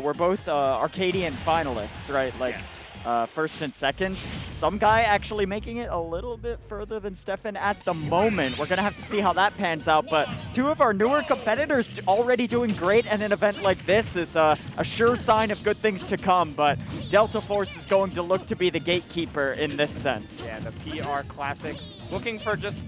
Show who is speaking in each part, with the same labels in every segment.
Speaker 1: we're both Arcadian finalists, right? Like,
Speaker 2: Yes.
Speaker 1: First and second. Sumgai actually making it a little bit further than Stefan at the moment. We're going to have to see how that pans out, but two of our newer competitors already doing great, and an event like this is a sure sign of good things to come, but Deltaforce is going to look to be the gatekeeper in this sense.
Speaker 2: Yeah, the PR Classic, looking for just...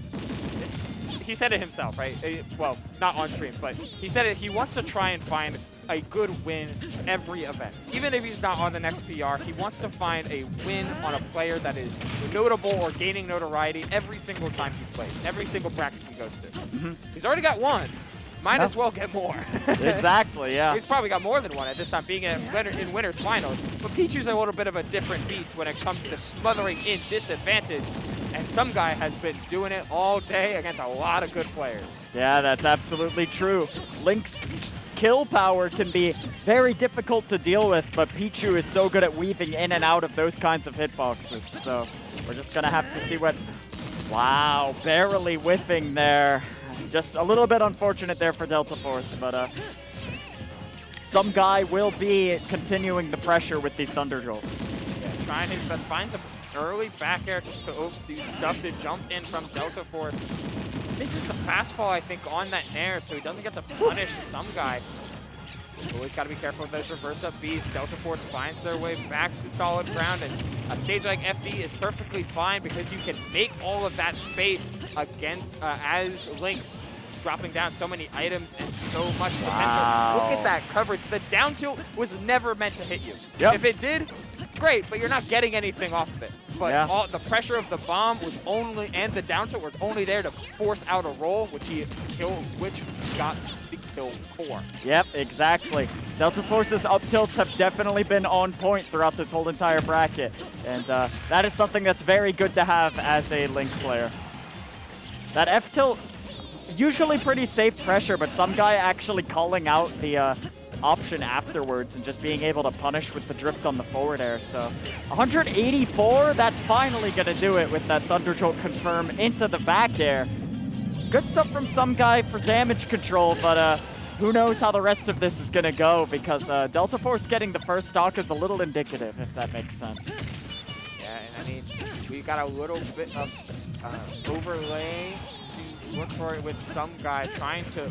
Speaker 2: He said it himself, right? Well, not on stream, but he said it. He wants to try and find a good win every event. Even if he's not on the next PR, he wants to find a win on a player that is notable or gaining notoriety every single time he plays, every single bracket he goes to. He's already got one. Might as well get more.
Speaker 1: Exactly, yeah.
Speaker 2: He's probably got more than one at this time, being in winners finals. But Pichu's a little bit of a different beast when it comes to smothering in disadvantage. And Sumgai has been doing it all day against a lot of good players.
Speaker 1: Yeah, that's absolutely true. Link's kill power can be very difficult to deal with, but Pichu is so good at weaving in and out of those kinds of hitboxes. So we're just going to have to see what... Wow, barely whiffing there. Just a little bit unfortunate there for Deltaforce, but Sumgai will be continuing the pressure with these Thunder Jolts.
Speaker 2: Yeah, trying his best, finds a early back air to do stuff to jump in from Deltaforce. Misses the fast fall, I think, on that nair, so he doesn't get to punish Sumgai. Always got to be careful of those reverse up Bs. Deltaforce finds their way back to solid ground, and a stage like FD is perfectly fine because you can make all of that space against as Link dropping down so many items and so much potential.
Speaker 1: Wow.
Speaker 2: Look at that coverage. The down tilt was never meant to hit you.
Speaker 1: Yep.
Speaker 2: If it did, great, but you're not getting anything off of it. But
Speaker 1: yeah.
Speaker 2: all the pressure of the bomb was only, and the down tilt was only there to force out a roll, which got the kill for.
Speaker 1: Yep, exactly. Deltaforce's up tilts have definitely been on point throughout this whole entire bracket, and that is something that's very good to have as a Link player. That F tilt, usually pretty safe pressure, but Sumgai actually calling out the option afterwards and just being able to punish with the drift on the forward air. So 184, that's finally going to do it with that Thunder Jolt confirm into the back air. Good stuff from Sumgai for damage control, but who knows how the rest of this is going to go, because Deltaforce getting the first stock is a little indicative, if that makes sense.
Speaker 2: Yeah, and I mean, we got a little bit of overlay to look for it with Sumgai trying to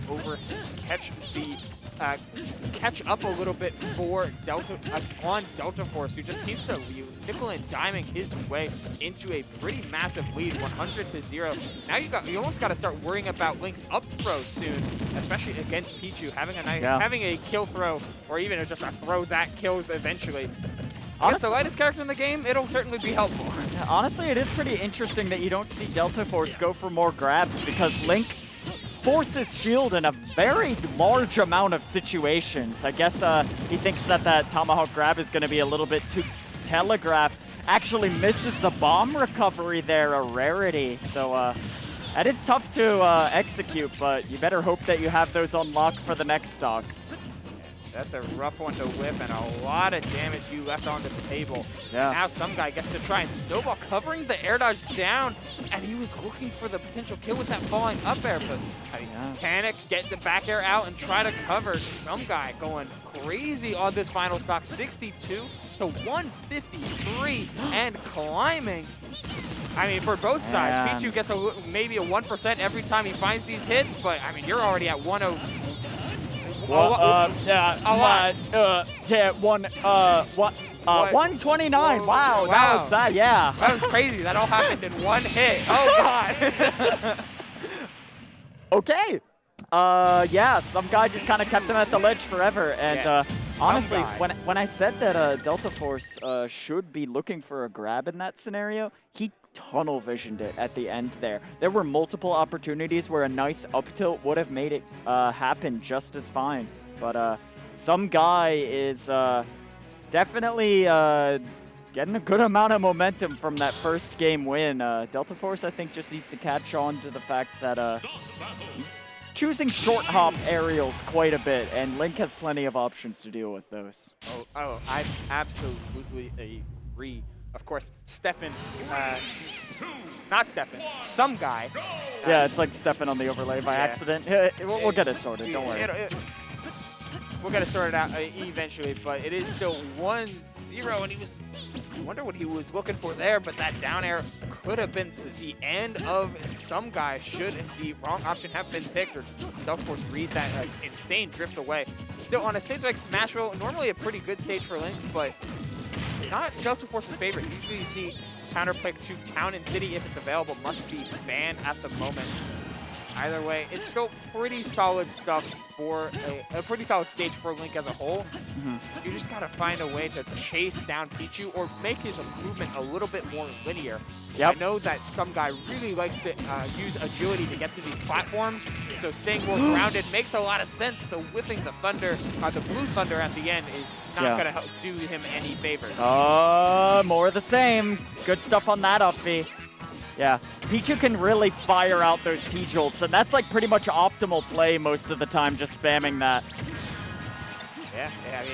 Speaker 2: catch up a little bit for on Deltaforce, who just keeps to nickel and diming his way into a pretty massive lead, 100-0. Now you almost got to start worrying about Link's up throw soon, especially against Pichu, having a kill throw, or even just a throw that kills eventually. Against the lightest character in the game, it'll certainly be helpful.
Speaker 1: Yeah, honestly, it is pretty interesting that you don't see Deltaforce go for more grabs, because Link forces shield in a very large amount of situations. I guess he thinks that that Tomahawk grab is going to be a little bit too telegraphed. Actually misses the bomb recovery there, a rarity. So that is tough to execute, but you better hope that you have those unlocked for the next stock.
Speaker 2: That's a rough one to whip, and a lot of damage you left on the table.
Speaker 1: Yeah.
Speaker 2: Now Sumgai gets to try and snowball, covering the air dodge down, and he was looking for the potential kill with that falling up air, but panic, get the back air out, and try to cover. Sumgai going crazy on this final stock, 62 to 153, and climbing. I mean, for both sides, Pichu gets maybe a 1% every time he finds these hits, but I mean, you're already at 1-0.
Speaker 1: Well, 129. Wow, that was that, yeah.
Speaker 2: That was crazy. That all happened in one hit. Oh, God.
Speaker 1: Okay. Yeah, Sumgai just kind of kept him at the ledge forever. And honestly, when I said that Deltaforce should be looking for a grab in that scenario, he tunnel visioned it at the end there. There were multiple opportunities where a nice up tilt would have made it happen just as fine. But Sumgai is definitely getting a good amount of momentum from that first game win. Deltaforce, I think, just needs to catch on to the fact that he's choosing short hop aerials quite a bit, and Link has plenty of options to deal with those.
Speaker 2: Oh, I absolutely agree. Of course, Stefan, not Stefan, Sumgai.
Speaker 1: Yeah, it's like Stefan on the overlay by accident. We'll get it sorted, don't worry.
Speaker 2: we'll get it sorted out eventually, but it is still 1-0, and he was, I wonder what he was looking for there, but that down air could have been the end of Sumgai should the wrong option have been picked, or Deltaforce read that insane drift away. Still, on a stage like Smashville, normally a pretty good stage for Link, but not Deltaforce's favorite. Usually you see counterplay to Town and City, if it's available, must be banned at the moment. Either way, it's still pretty solid stuff for a pretty solid stage for Link as a whole. You just gotta find a way to chase down Pichu or make his movement a little bit more linear. I know that some guy really likes to use agility to get to these platforms, so staying more grounded makes a lot of sense. Though whiffing the thunder, the blue thunder at the end is not gonna help do him any favors.
Speaker 1: More of the same. Good stuff on that up B. Yeah, Pichu can really fire out those T-jolts, and that's like pretty much optimal play most of the time, just spamming that.
Speaker 2: Yeah, I mean,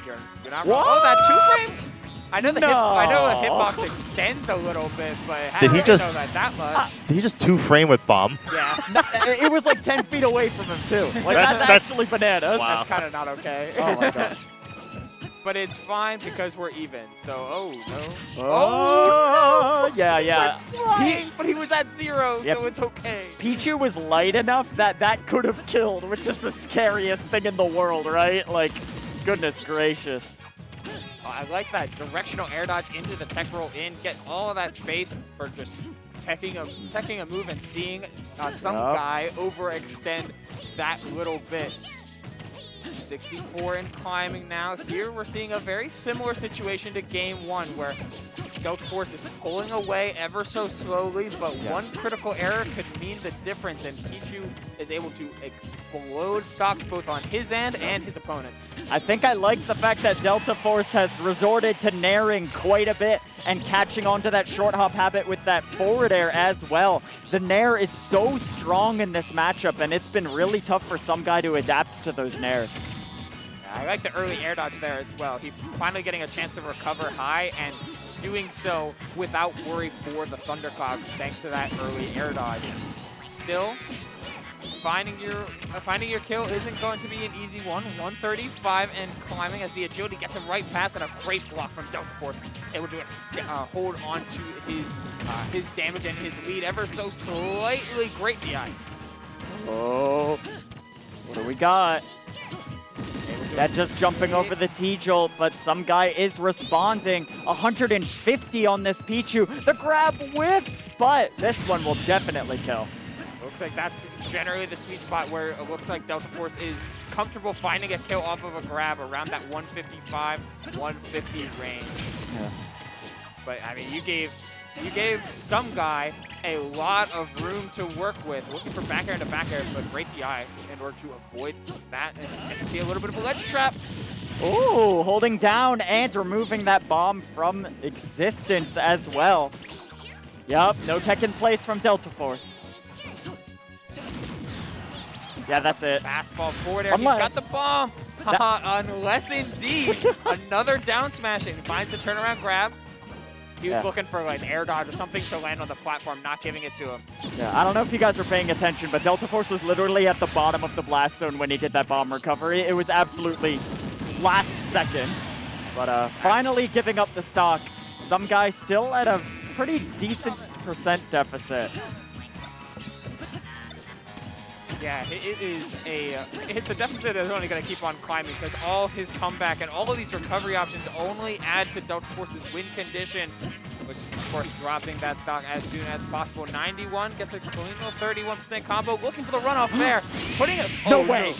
Speaker 2: you're not wrong. Oh, that 2 frames? I know the hitbox extends a little bit, but I didn't know that much.
Speaker 3: Did he just 2-frame with bomb?
Speaker 2: Yeah.
Speaker 1: No, it was like 10 feet away from him too. Like that's actually bananas.
Speaker 3: Wow.
Speaker 2: That's kind of not okay.
Speaker 1: Oh my god.
Speaker 2: But it's fine because we're even. So, oh no.
Speaker 1: Oh, yeah.
Speaker 2: But he was at 0, so it's okay.
Speaker 1: Pichu was light enough that that could have killed, which is the scariest thing in the world, right? Like, goodness gracious.
Speaker 2: Oh, I like that directional air dodge into the tech roll in, get all of that space for just teching a move and seeing some guy overextend that little bit. 64 in climbing now. Here we're seeing a very similar situation to game 1 where Deltaforce is pulling away ever so slowly, but one critical error could mean the difference, and Pichu is able to explode stocks both on his end and his opponent's.
Speaker 1: I think I like the fact that Deltaforce has resorted to nairing quite a bit and catching onto that short hop habit with that forward air as well. The nair is so strong in this matchup, and it's been really tough for some guy to adapt to those nairs.
Speaker 2: I like the early air dodge there as well. He's finally getting a chance to recover high and doing so without worry for the thundercloud thanks to that early air dodge. Still, finding your kill isn't going to be an easy one. 135 and climbing as the agility gets him right past, and a great block from Deltaforce, able to hold on to his damage and his lead ever so slightly. Great DI.
Speaker 1: Oh, what do we got? That's just jumping over the T-jolt, but some guy is responding. 150 on this Pichu. The grab whiffs, but this one will definitely kill.
Speaker 2: Looks like that's generally the sweet spot where it looks like Deltaforce is comfortable finding a kill off of a grab around that 155, 150 range.
Speaker 1: Yeah.
Speaker 2: But I mean, you gave some guy a lot of room to work with, looking for back air to back air, but great DI in order to avoid that and see a little bit of a ledge trap.
Speaker 1: Ooh, holding down and removing that bomb from existence as well. Yup, no tech in place from Deltaforce. Yeah, that's it.
Speaker 2: Fastball forward air, he's got the bomb. Unless indeed, another down smash, and he finds the turnaround grab. He was looking for like an air dodge or something to land on the platform, not giving it to him. Yeah,
Speaker 1: I don't know if you guys were paying attention, but Deltaforce was literally at the bottom of the blast zone when he did that bomb recovery. It was absolutely last second. But finally giving up the stock. Some guy still at a pretty decent % deficit.
Speaker 2: Yeah, it's a deficit that's only going to keep on climbing because all his comeback and all of these recovery options only add to Deltaforce's win condition, which is, of course, dropping that stock as soon as possible. 91 gets a clean 31% combo, looking for the runoff there, putting it.
Speaker 1: No way!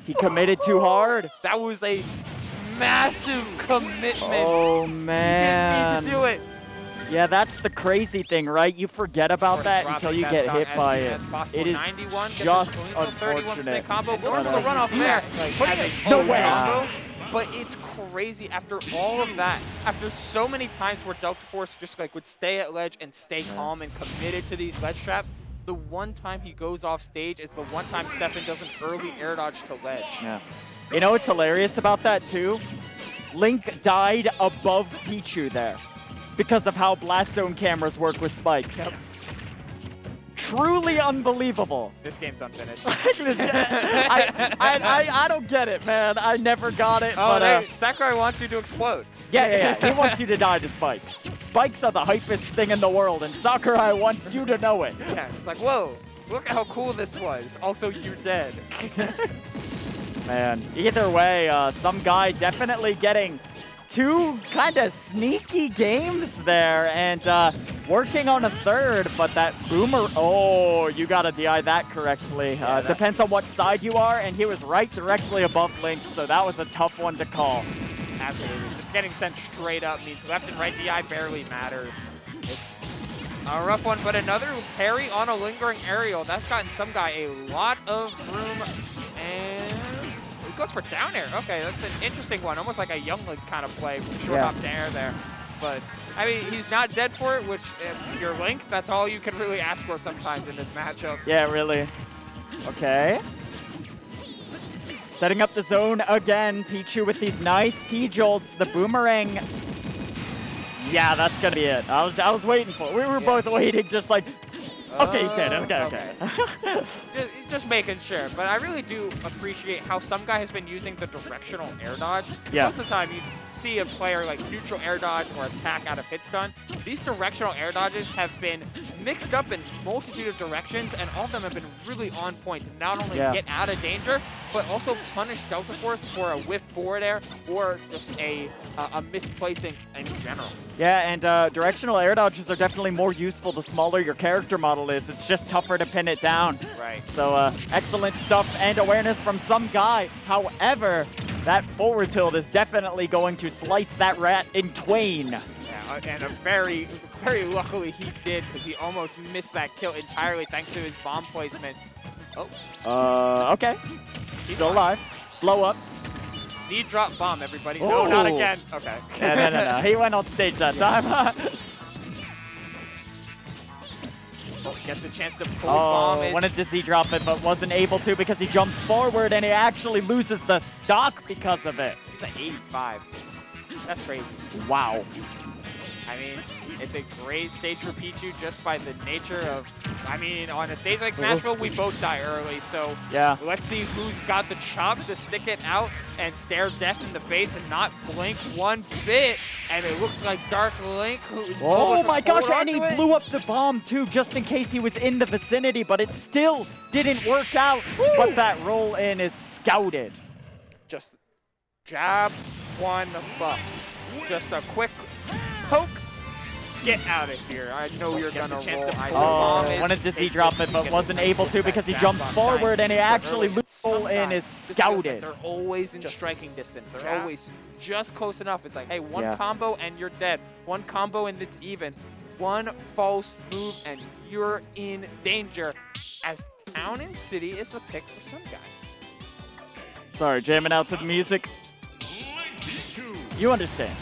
Speaker 1: He committed too hard.
Speaker 2: That was a massive commitment.
Speaker 1: Oh, man.
Speaker 2: He didn't need to do it.
Speaker 1: Yeah, that's the crazy thing, right? You forget about that until you get hit by it. It is just unfortunate.
Speaker 2: Combo. Going for the runoff there.
Speaker 1: No way.
Speaker 2: But it's crazy after all of that, after so many times where Deltaforce just like would stay at ledge and stay calm and committed to these ledge traps, the one time he goes off stage is the one time Stefan does an early air dodge to ledge.
Speaker 1: Yeah. You know what's hilarious about that too? Link died above Pichu there, because of how Blast Zone cameras work with spikes.
Speaker 2: Yep.
Speaker 1: truly unbelievable.
Speaker 2: This game's unfinished.
Speaker 1: I don't get it, man. I never got it.
Speaker 2: Oh,
Speaker 1: but,
Speaker 2: Sakurai wants you to explode.
Speaker 1: Yeah. He wants you to die to spikes. Spikes are the hypest thing in the world, and Sakurai wants you to know it.
Speaker 2: Yeah, it's like, whoa, look how cool this was. Also, you're dead.
Speaker 1: Man, either way, some guy definitely getting 2 kind of sneaky games there, and working on a 3rd, but that boomer, oh, you gotta DI that correctly.
Speaker 2: Yeah,
Speaker 1: depends on what side you are, and he was right directly above Link, so that was a tough one to call.
Speaker 2: Absolutely. Just getting sent straight up means left and right DI barely matters. It's a rough one, but another parry on a lingering aerial. That's gotten some guy a lot of room, and he goes for down air. Okay, that's an interesting one. Almost like a Young Link kind of play. Short hop to air there. But, I mean, he's not dead for it, which if you're Link, that's all you can really ask for sometimes in this matchup.
Speaker 1: Yeah, really. Okay. Setting up the zone again. Pichu with these nice T-jolts. The boomerang. Yeah, that's gonna be it. I was waiting for it. We were both waiting, just like, okay, he's dead. Okay.
Speaker 2: Just making sure. But I really do appreciate how some guy has been using the directional air dodge.
Speaker 1: Yeah.
Speaker 2: Most of the time, you see a player like neutral air dodge or attack out of hit stun. These directional air dodges have been mixed up in multitude of directions, and all of them have been really on point to not only get out of danger, but also punish Deltaforce for a whiff forward air or just a misplacing in general.
Speaker 1: Yeah, and directional air dodges are definitely more useful the smaller your character model is. It's just tougher to pin it down.
Speaker 2: Right.
Speaker 1: So excellent stuff and awareness from some guy. However, that forward tilt is definitely going to slice that rat in twain.
Speaker 2: Yeah, and very luckily he did, because he almost missed that kill entirely thanks to his bomb placement. Oh.
Speaker 1: Okay. He's still alive. Blow up.
Speaker 2: Z drop bomb, everybody. Oh. No, not again. Okay.
Speaker 1: No. He went on stage that time.
Speaker 2: Gets a chance to pull bomb.
Speaker 1: Wanted to Z drop it, but wasn't able to because he jumped forward and he actually loses the stock because of it.
Speaker 2: He's at 85. That's crazy.
Speaker 1: Wow.
Speaker 2: I mean, it's a great stage for Pichu just by the nature of, I mean, on a stage like Smashville, we both die early, so let's see who's got the chops to stick it out and stare death in the face and not blink one bit. And it looks like Dark Link,
Speaker 1: oh my gosh, and he blew up the bomb too, just in case he was in the vicinity, but it still didn't work out. Woo! But that roll in is scouted.
Speaker 2: Just jab, one buffs. Just a quick poke. Get out of here. I know you're going to roll.
Speaker 1: Wanted to Z drop it, but wasn't able to because he jumped forward and he actually roll in is scouted.
Speaker 2: They're always in striking distance. They're always just close enough. It's like, hey, one combo and you're dead. One combo and it's even. One false move and you're in danger. As Town and City is the pick for some guy.
Speaker 1: Sorry, jamming out to the music. You understand.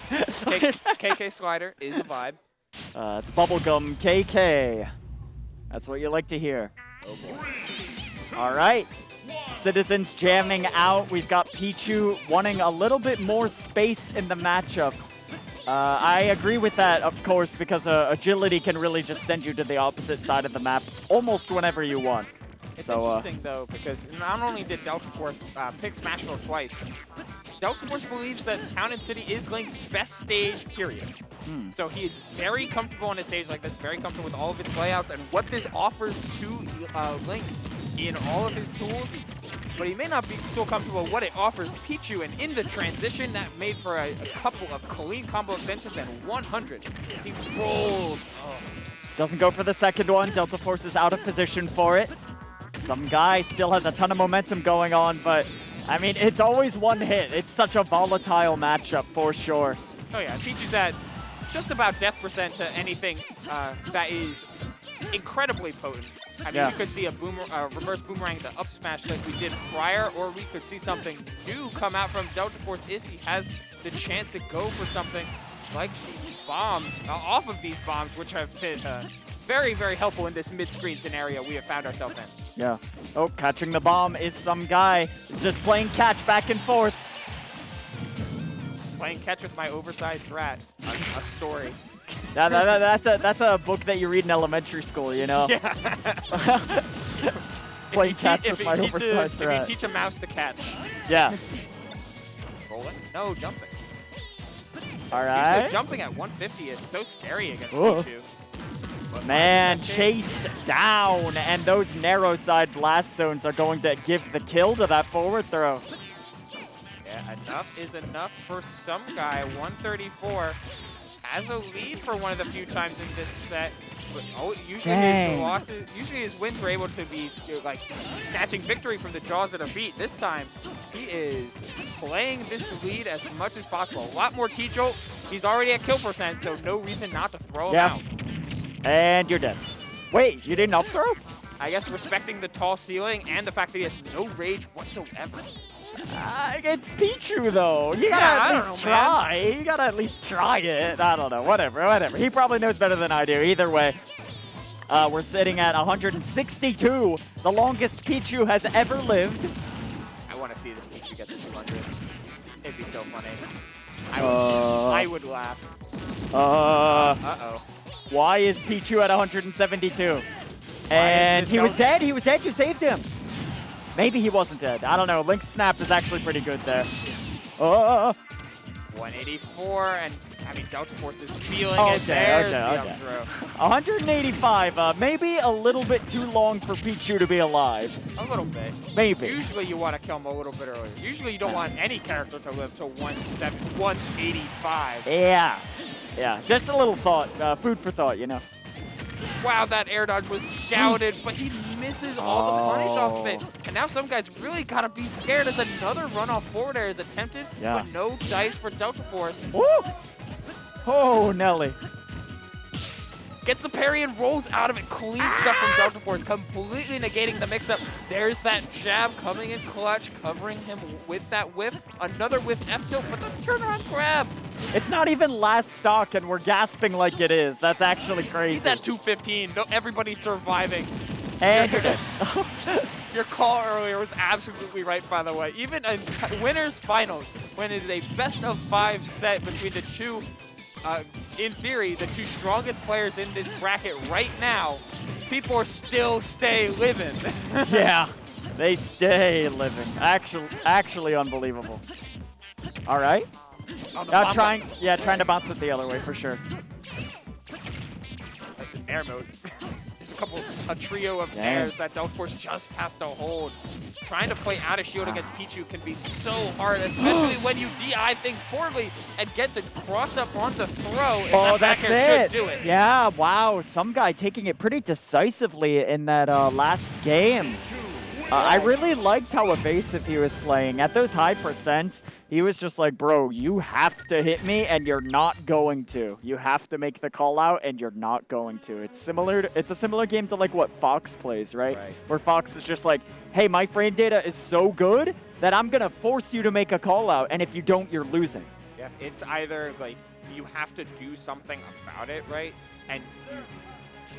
Speaker 2: KK Slider is a vibe.
Speaker 1: It's Bubblegum KK. That's what you like to hear.
Speaker 2: Oh boy.
Speaker 1: All right. Citizens jamming out. We've got Pichu wanting a little bit more space in the matchup. I agree with that, of course, because agility can really just send you to the opposite side of the map almost whenever you want.
Speaker 2: It's interesting, though, because not only did Deltaforce pick Smashville twice, Deltaforce believes that Town and City is Link's best stage, period. So he is very comfortable on a stage like this, very comfortable with all of its layouts and what this offers to Link in all of his tools. But he may not be so comfortable with what it offers Pichu, and in the transition that made for a couple of clean combo extensions and 100. He rolls. Oh.
Speaker 1: Doesn't go for the second one. Deltaforce is out of position for it. Some guy still has a ton of momentum going on, but I mean, it's always one hit. It's such a volatile matchup for sure.
Speaker 2: Oh yeah, Pichu's at just about death percent to anything that is incredibly potent. I mean, we could see a reverse boomerang the up smash like we did prior, or we could see something new come out from Deltaforce if he has the chance to go for something like these bombs, off of these bombs, which have been very, very helpful in this mid-screen scenario we have found ourselves in.
Speaker 1: Yeah. Oh, catching the bomb is some guy. He's just playing catch back and forth.
Speaker 2: Playing catch with my oversized rat. A story.
Speaker 1: That's a book that you read in elementary school, you know?
Speaker 2: Yeah.
Speaker 1: Playing catch with my
Speaker 2: If
Speaker 1: oversized
Speaker 2: you
Speaker 1: rat.
Speaker 2: teach a mouse to catch.
Speaker 1: Yeah.
Speaker 2: Rolling? No, jumping.
Speaker 1: All
Speaker 2: Usually
Speaker 1: right.
Speaker 2: jumping at 150 is so scary against
Speaker 1: Ooh.
Speaker 2: Pichu. But
Speaker 1: Man,
Speaker 2: Pichu
Speaker 1: chased down, and those narrow side blast zones are going to give the kill to that forward throw.
Speaker 2: Yeah, enough is enough for Sumgai. 134 has a lead for one of the few times in this set. But usually his wins were able to be like snatching victory from the jaws that are beat. This time, he is playing this lead as much as possible. A lot more T-Jolt. He's already at kill percent, so no reason not to throw him out.
Speaker 1: And you're dead. Wait, you didn't up throw?
Speaker 2: I guess respecting the tall ceiling and the fact that he has no rage whatsoever.
Speaker 1: It's Pichu, though. You gotta at least try. You gotta at least try it. I don't know. Whatever. He probably knows better than I do. Either way, we're sitting at 162, the longest Pichu has ever lived.
Speaker 2: I want to see this Pichu get to 200. It'd be so funny. I would laugh. Uh-oh.
Speaker 1: Why is Pichu at 172? And he was dead. He was dead. You saved him. Maybe he wasn't dead. I don't know. Link's snap is actually pretty good there.
Speaker 2: 184, and I mean, Deltaforce is feeling it. There's the up throw.
Speaker 1: 185. Maybe a little bit too long for Pichu to be alive.
Speaker 2: A little bit.
Speaker 1: Maybe.
Speaker 2: Usually you want to kill him a little bit earlier. Usually you don't want any character to live to 185.
Speaker 1: Yeah. Just a little thought. Food for thought, you know.
Speaker 2: Wow, that air dodge was scouted, but he misses all the punish off of it. And now some guys really got to be scared as another run-off forward air is attempted, but no dice for Deltaforce.
Speaker 1: Woo! Oh, Nelly.
Speaker 2: Gets the parry and rolls out of it. Clean stuff from Deltaforce, completely negating the mix-up. There's that jab coming in clutch, covering him with that whiff. Another whiff F-tilt, but the turnaround grab.
Speaker 1: It's not even last stock, and we're gasping like it is. That's actually crazy.
Speaker 2: He's at 215. No, everybody's surviving.
Speaker 1: And you're dead.
Speaker 2: Your call earlier was absolutely right, by the way. Even in winners finals, when it is a best-of-5 set between the two, in theory, the two strongest players in this bracket right now, people still stay living.
Speaker 1: Yeah, they stay living. Actually unbelievable. All right. Trying to bounce it the other way for sure.
Speaker 2: Air mode. A trio of airs that Deltaforce just has to hold. Trying to play out of shield against Pichu can be so hard, especially when you DI things poorly and get the cross up on the throw.
Speaker 1: Oh, that's it.
Speaker 2: Should do it.
Speaker 1: Yeah, wow. Sumgai taking it pretty decisively in that last game. I really liked how evasive he was playing. At those high percents, he was just like, bro, you have to hit me and you're not going to. You have to make the call out and you're not going to. It's a similar game to like what Fox plays, right? Where Fox is just like, hey, my frame data is so good that I'm going to force you to make a call out. And if you don't, you're losing.
Speaker 2: Yeah, it's either like you have to do something about it, right? And you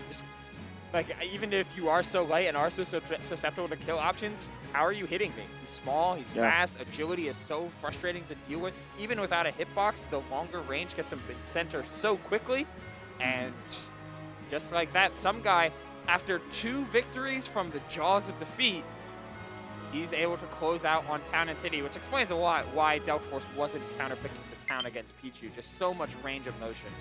Speaker 2: just... Like, even if you are so light and are so susceptible to kill options, how are you hitting me? He's small, he's fast, agility is so frustrating to deal with. Even without a hitbox, the longer range gets him mid-center so quickly. And just like that, Sumgai, after 2 victories from the jaws of defeat, he's able to close out on Town and City, which explains a lot why Deltaforce wasn't counterpicking the Town against Pichu. Just so much range of motion.